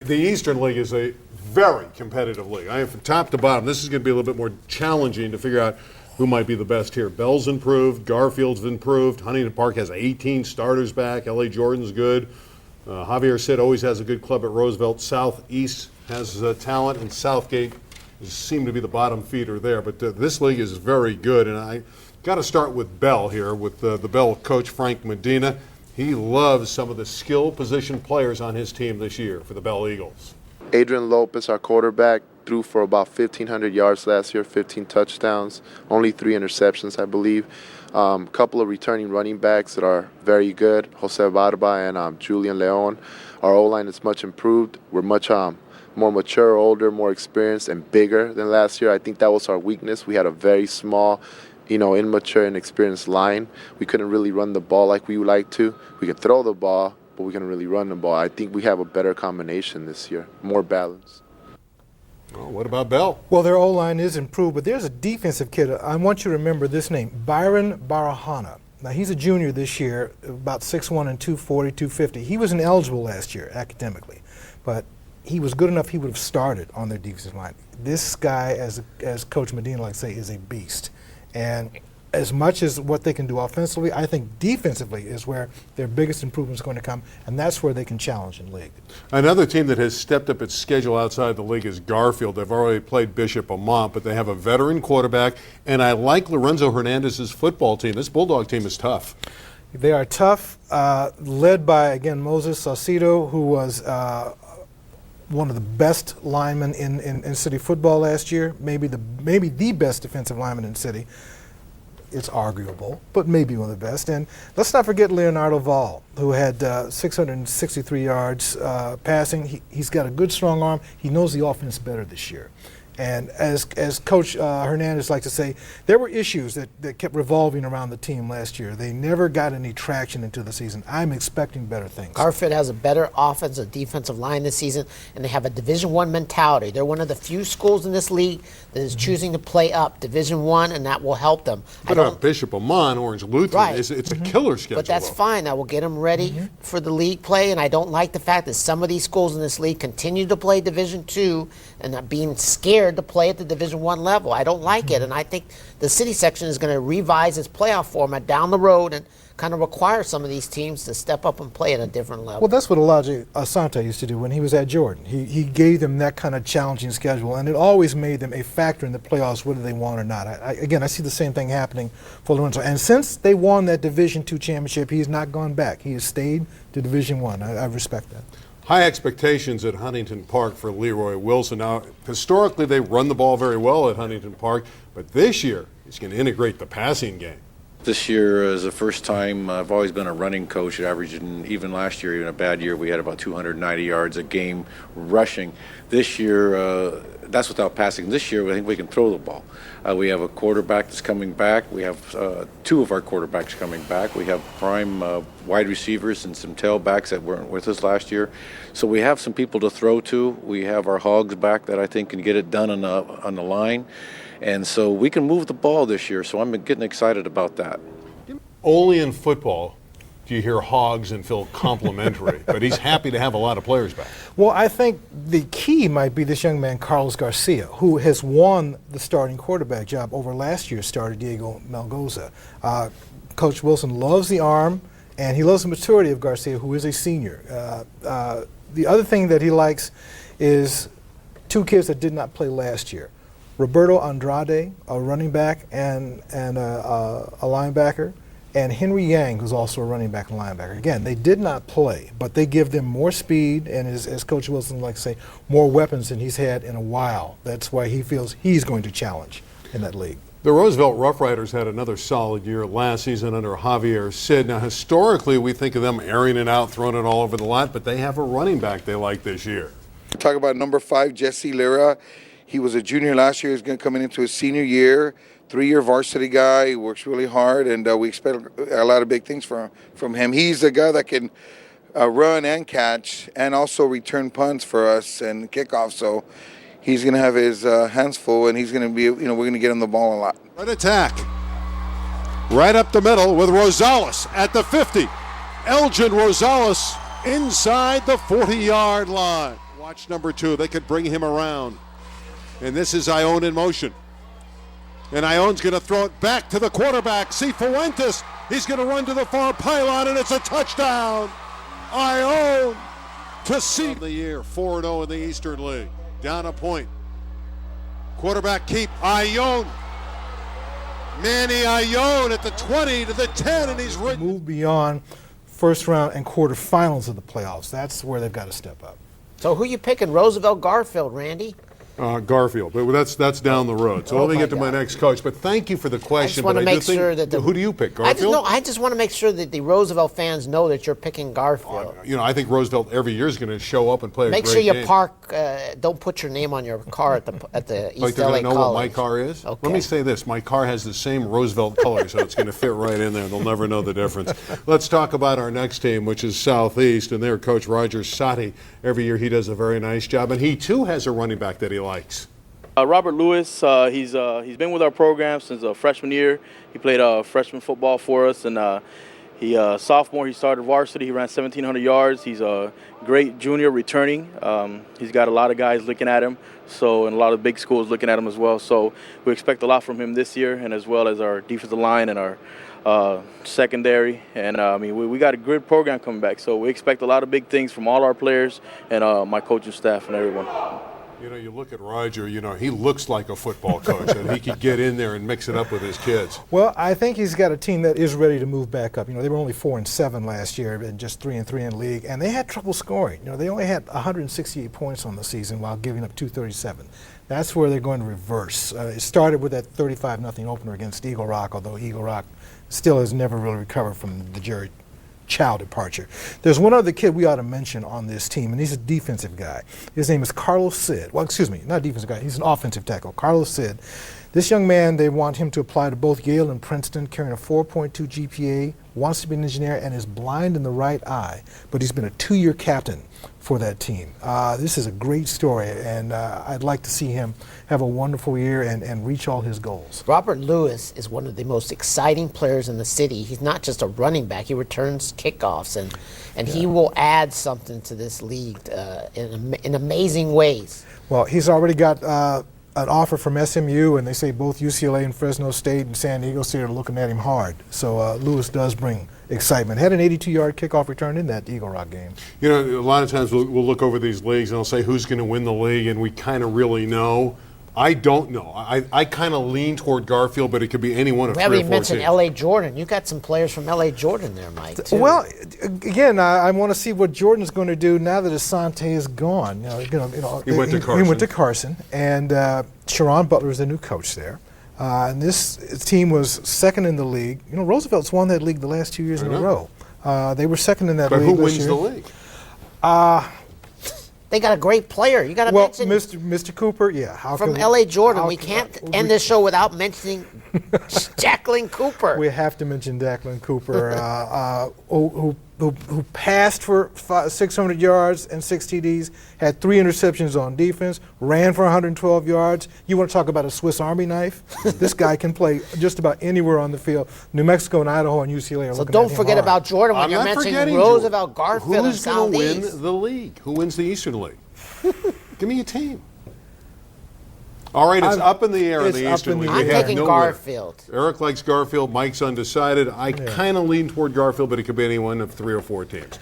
The Eastern League is a very competitive league. I am from top to bottom. This is going to be a little bit more challenging to figure out who might be the best here. Bell's improved. Garfield's improved. Huntington Park has 18 starters back. L.A. Jordan's good. Javier said always has a good club at Roosevelt. Southeast has talent, and Southgate seem to be the bottom feeder there. But this league is very good, and I got to start with Bell here, with the Bell coach, Frank Medina. He loves some of the skill position players on his team this year for the Bell Eagles. Adrian Lopez, our quarterback, threw for about 1,500 yards last year, 15 touchdowns, only 3 interceptions, I believe. Couple of returning running backs that are very good, Jose Barba and Julian Leon. Our O-line is much improved. We're much more mature, older, more experienced, and bigger than last year. I think that was our weakness. We had a very small, immature and inexperienced line. We couldn't really run the ball like we would like to. We could throw the ball, but we couldn't really run the ball. I think we have a better combination this year, more balance. Well, what about Bell? Well, their O-line is improved, but there's a defensive kid. I want you to remember this name, Byron Barahana. Now, he's a junior this year, about 6'1" and 240, 250. He was ineligible last year academically, but he was good enough he would have started on their defensive line. This guy, as Coach Medina likes to say, is a beast. And as much as what they can do offensively, I think defensively is where their biggest improvement is going to come, and that's where they can challenge in the league. Another team that has stepped up its schedule outside the league is Garfield. They've already played Bishop Amont, but they have a veteran quarterback, and I like Lorenzo Hernandez's football team. This Bulldog team is tough. They are tough, led by, again, Moses Saucedo, who was one of the best linemen in city football last year, maybe the best defensive lineman in city. It's arguable, but maybe one of the best. And let's not forget Leonardo Val, who had 663 yards passing. He's got a good, strong arm. He knows the offense better this year. And as Coach Hernandez likes to say, there were issues that kept revolving around the team last year. They never got any traction into the season. I'm expecting better things. Garfield has a better offensive, defensive line this season, and they have a Division I mentality. They're one of the few schools in this league that is choosing to play up Division I, and that will help them. But Bishop Amont, Orange Lutheran, right. it's a killer schedule. But that's fine. That will get them ready for the league play, and I don't like the fact that some of these schools in this league continue to play Division II and not being scared to play at the Division I level. I don't like it, and I think the city section is going to revise its playoff format down the road and kind of require some of these teams to step up and play at a different level. Well, that's what Elijah Asante used to do when he was at Jordan. He gave them that kind of challenging schedule, and it always made them a factor in the playoffs, whether they won or not. I see the same thing happening for Lorenzo. And since they won that Division II championship, he's not gone back. He has stayed to Division I. I respect that. High expectations at Huntington Park for Leroy Wilson. Now, historically, they run the ball very well at Huntington Park, but this year, he's going to integrate the passing game. This year is the first time I've always been a running coach, averaging, even last year, even a bad year, we had about 290 yards a game rushing. This year, that's without passing. This year, I think we can throw the ball. We have a quarterback that's coming back. We have 2 of our quarterbacks coming back. We have prime wide receivers and some tailbacks that weren't with us last year. So we have some people to throw to. We have our hogs back that I think can get it done on the line. And so we can move the ball this year, so I'm getting excited about that. Only in football do you hear hogs and feel complimentary, but he's happy to have a lot of players back. Well, I think the key might be this young man, Carlos Garcia, who has won the starting quarterback job over last year's starter, Diego Melgoza. Coach Wilson loves the arm, and he loves the maturity of Garcia, who is a senior. The other thing that he likes is 2 kids that did not play last year. Roberto Andrade, a running back and a linebacker, and Henry Yang, who's also a running back and linebacker. Again, they did not play, but they give them more speed and, as Coach Wilson likes to say, more weapons than he's had in a while. That's why he feels he's going to challenge in that league. The Roosevelt Rough Riders had another solid year last season under Javier Sid. Now, historically, we think of them airing it out, throwing it all over the lot, but they have a running back they like this year. Talk about number 5, Jesse Lira. He was a junior last year. He's going to come into his senior year. 3-year varsity guy. He works really hard, and we expect a lot of big things from him. He's a guy that can run and catch and also return punts for us and kickoffs. So he's going to have his hands full, and he's going to be, we're going to get him the ball a lot. An attack. Right up the middle with Rosales at the 50. Elgin Rosales inside the 40-yard line. Watch number 2. They could bring him around. And this is Ione in motion. And Ione's going to throw it back to the quarterback. Cifuentes. He's going to run to the far pylon, and it's a touchdown. Ione to see the year. 4-0 in the Eastern League. Down a point. Quarterback keep. Ione. Manny Ione at the 20 to the 10, and he's ready. Move beyond first round and quarterfinals of the playoffs. That's where they've got to step up. So who you picking, Roosevelt, Garfield, Randy? Garfield, but that's down the road. So let me get to my next coach. But thank you for the question. I just want to make sure that who do you pick, Garfield? I just want to make sure that the Roosevelt fans know that you're picking Garfield. I think Roosevelt every year is going to show up and play a great game. Make sure you park. Don't put your name on your car at the East like LA they're going to know College. what my car is? Okay. Let me say this. My car has the same Roosevelt color, so it's going to fit right in there. They'll never know the difference. Let's talk about our next team, which is Southeast, and their coach, Roger Satti. Every year he does a very nice job, and he, too, has a running back that he likes. Robert Lewis, he's been with our program since freshman year. He played freshman football for us, and sophomore he started varsity. He ran 1,700 yards. He's a great junior returning. He's got a lot of guys looking at him, and a lot of big schools looking at him as well. So we expect a lot from him this year, and as well as our defensive line and our secondary. And we got a good program coming back, so we expect a lot of big things from all our players and my coaching staff and everyone. You look at Roger, he looks like a football coach, and he could get in there and mix it up with his kids. Well, I think he's got a team that is ready to move back up. They were only 4-7 last year and just 3-3 in league, and they had trouble scoring. They only had 168 points on the season while giving up 237. That's where they're going to reverse. It started with that 35-0 opener against Eagle Rock, although Eagle Rock still has never really recovered from the Jerry Chow departure. There's one other kid we ought to mention on this team, and he's a defensive guy. His name is Carlos Sid. Well, excuse me, not a defensive guy. He's an offensive tackle. Carlos Sid. This young man, they want him to apply to both Yale and Princeton, carrying a 4.2 GPA, wants to be an engineer, and is blind in the right eye. But he's been a 2-year captain for that team. This is a great story, and I'd like to see him have a wonderful year and reach all his goals. Robert Lewis is one of the most exciting players in the city. He's not just a running back. He returns kickoffs, and he will add something to this league in amazing ways. Well, he's already got an offer from SMU, and they say both UCLA and Fresno State and San Diego State are looking at him hard. So Lewis does bring excitement. Had an 82-yard kickoff return in that Eagle Rock game. A lot of times we'll look over these leagues and they'll say who's going to win the league, and we kind of really know. I don't know. I kind of lean toward Garfield, but it could be any one of we 3 or 4 haven't mentioned teams. L.A. Jordan. You got some players from L.A. Jordan there, Mike, too. Well, again, I want to see what Jordan's going to do now that Asante is gone. He went to Carson. He went to Carson, and Sharon Butler is the new coach there. And this team was second in the league. Roosevelt's won that league the last 2 years in a row. They were second in that But league. who this wins year. the league? They got a great player. You got to mention Mr. Cooper, yeah. from L.A. Jordan. We can't end this show without mentioning Jacqueline Cooper. We have to mention Jacqueline Cooper, who passed for 600 yards and 6 TDs, had 3 interceptions on defense, ran for 112 yards. You want to talk about a Swiss Army knife? This guy can play just about anywhere on the field. New Mexico and Idaho and UCLA are looking at him So don't forget hard. about Jordan when I'm you're not mentioning forgetting Roosevelt, Jordan. Garfield, and Who's going to Southeast. win the league? Who wins the Eastern League? Give me a team. All right, it's up in the air in it's the up Eastern in the League. air. I'm We have taking no Garfield. winner. Eric likes Garfield. Mike's undecided. I kind of lean toward Garfield, but it could be any one of 3 or 4 teams.